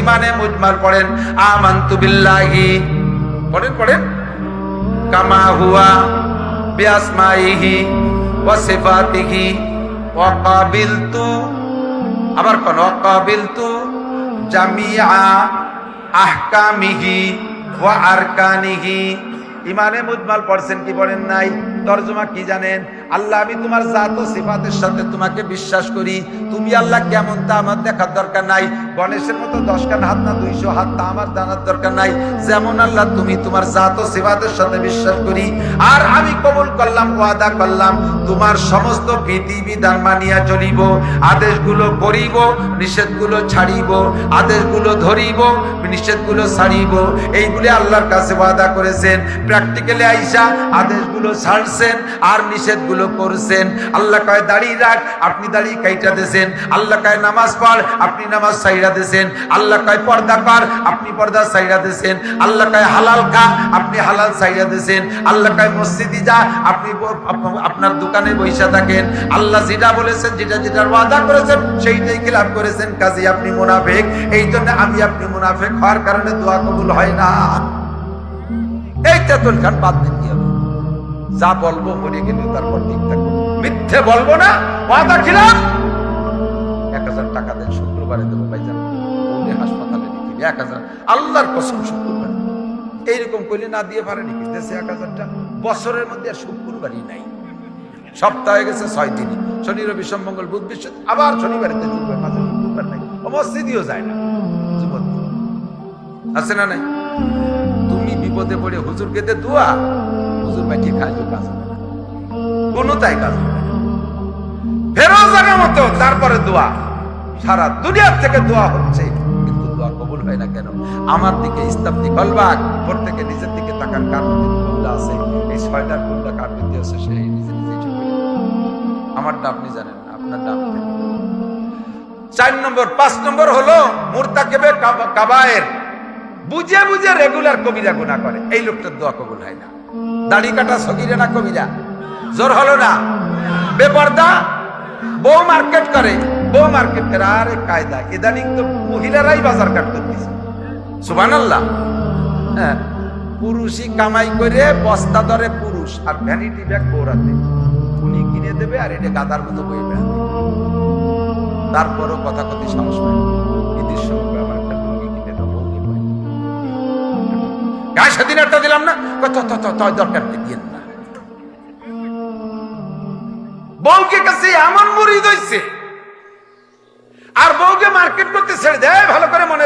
ইমানে মুজমাল পড়েন আমানতু বিল্লাহি, পড়েন কামা হুয়া বিআসমাইহি ওয়া সিফাতিহি ওয়া কাবিলতু, আবার কোন ওয়া কাবিলতু জামিআ আহকামিহি ওয়া আরকানিহি। ইমানে মুজমাল পড়ছেন কি পড়েন নাই? তরজমা কি জানেন? আল্লাহ আমি তোমার জাত ও সিফাতের সাথে তোমাকে বিশ্বাস করি। তুমি আল্লাহ কেমন তা আমার দেখার দরকার নাই। গণেশের মতো 10 কান হাত না 200 হাত তা আমার জানার দরকার নাই। যেমন আল্লাহ তুমি তোমার জাত ও সিফাতের সাথে বিশ্বাস করি। আর আমি কবুল করলাম, ওয়াদা করলাম তোমার সমস্ত বিধিবিধান মানিয়া চলিব, আদেশগুলো করিব, নিষেধগুলো ছাড়িব, আদেশগুলো ধরিব, নিষেধগুলো ছাড়িব। এইগুলি আল্লাহর কাছে ওয়াদা করেছেন। প্র্যাকটিক্যালি আইসা আদেশগুলো ছাড়ছেন আর নিষেধগুলো করছেন। আল্লাহ কয় দাড়ি রাখ, আপনি দাড়ি কাইটা দিয়েছেন। আল্লাহ কয় নামাজ পড়, আপনি নামাজ ছাইড়া দিয়েছেন। আল্লাহ কয় পর্দা কর, আপনি পর্দা ছাইড়া দিয়েছেন। আল্লাহ কয় হালাল খা, আপনি হালাল ছাইড়া দিয়েছেন। আল্লাহ কয় মসজিদে যা, আপনি আপনার দোকানে বসে থাকেন। আল্লাহ যেটা বলেছেন, যেটার ওয়াদা করেছেন সেইটাই খিলাফ করেছেন, কাজী আপনি মুনাফিক। এই জন্য আমি আপনি মুনাফিক হওয়ার কারণে দোয়া কবুল হয় না। এই তেতুল খান বাদ দিন কি হবে? যা বলবো মরে গেলে তারপর ঠিক থাকবো, মিথ্যে বলবো না, ওয়াদা খিলাফ। 1000 টাকা দেন, শুক্রবারে দেবো ভাইজান, বউকে হাসপাতালে নিতে 1000, আল্লাহর কসম শুক্রবার। এইরকম করলে না দিয়ে পারে নাকি দেশে 1000টা? বছরের মধ্যে আর শুক্রবারই নাই। সপ্তাহ হয়ে গেছে 6 দিনই, শনি রবি সোম মঙ্গল বুধ বৃহস্পতি, আবার শনিবারেতে জুম্মার মাঝে শুক্রবার নাই। মসজিদেও যায় না, যুবক আছে না নাই? তুমি বিপদে পড়ে হুজুরকে দে দোয়া, হুজুর মাইকে খাইলেও কাজ হবে না, কোনো তাই কাজ হবে না। ফেরো জায়গা মতো তারপরে দোয়া, সারা দুনিয়ার থেকে দোয়া হচ্ছে, কিন্তু দোয়া কবুল হয় না কেন? আমার দিকে ইস্তাবতি কলবাক, প্রত্যেকে নিজের দিকে তাকান, কার মধ্যে কোনটা আছে, এই 6টার কোনটা কার মধ্যে আছে সেই নিজে ঠিক করে। আমারটা আপনি জানেন না, আপনার নাম 4 নম্বর। 5 নম্বর হলো মুরতাকিবে কাবায়ের, বুঝে বুঝে রেগুলার কবিরা গুনাহ করে, এই লোকটার দোয়া কবুল হয় না। দাড়ি কাটা সগীরা না কবিরা? জোর হলো না? বেপরদা, বউ মার্কেট করে, বউ মার্কেট করে, আরে কায়দা, ইদানিং তো মহিলারাই বাজার কাট করতেছে। সুবহানাল্লাহ। হ্যাঁ, পুরুষই কামাই করে বস্তা ধরে পুরুষ, আর ভ্যানিটি ব্যাগ বউরাতে উনি কিনে দেবে, আর এটা গাদার মতো বই বেড়াবে। তারপরও কথা কথি সাহস পায়, ঈদের সময় আমার একটা লুঙ্গি কিনে দেবো, বউকে পাই গায়ে সেদিন একটা দিলাম না, দরকার দিয়েন না। বউকে কাছে এমন মুরিদ হইছে, আর বউকে মার্কেট করতে ছেড়ে দেয়। ভালো করে মনে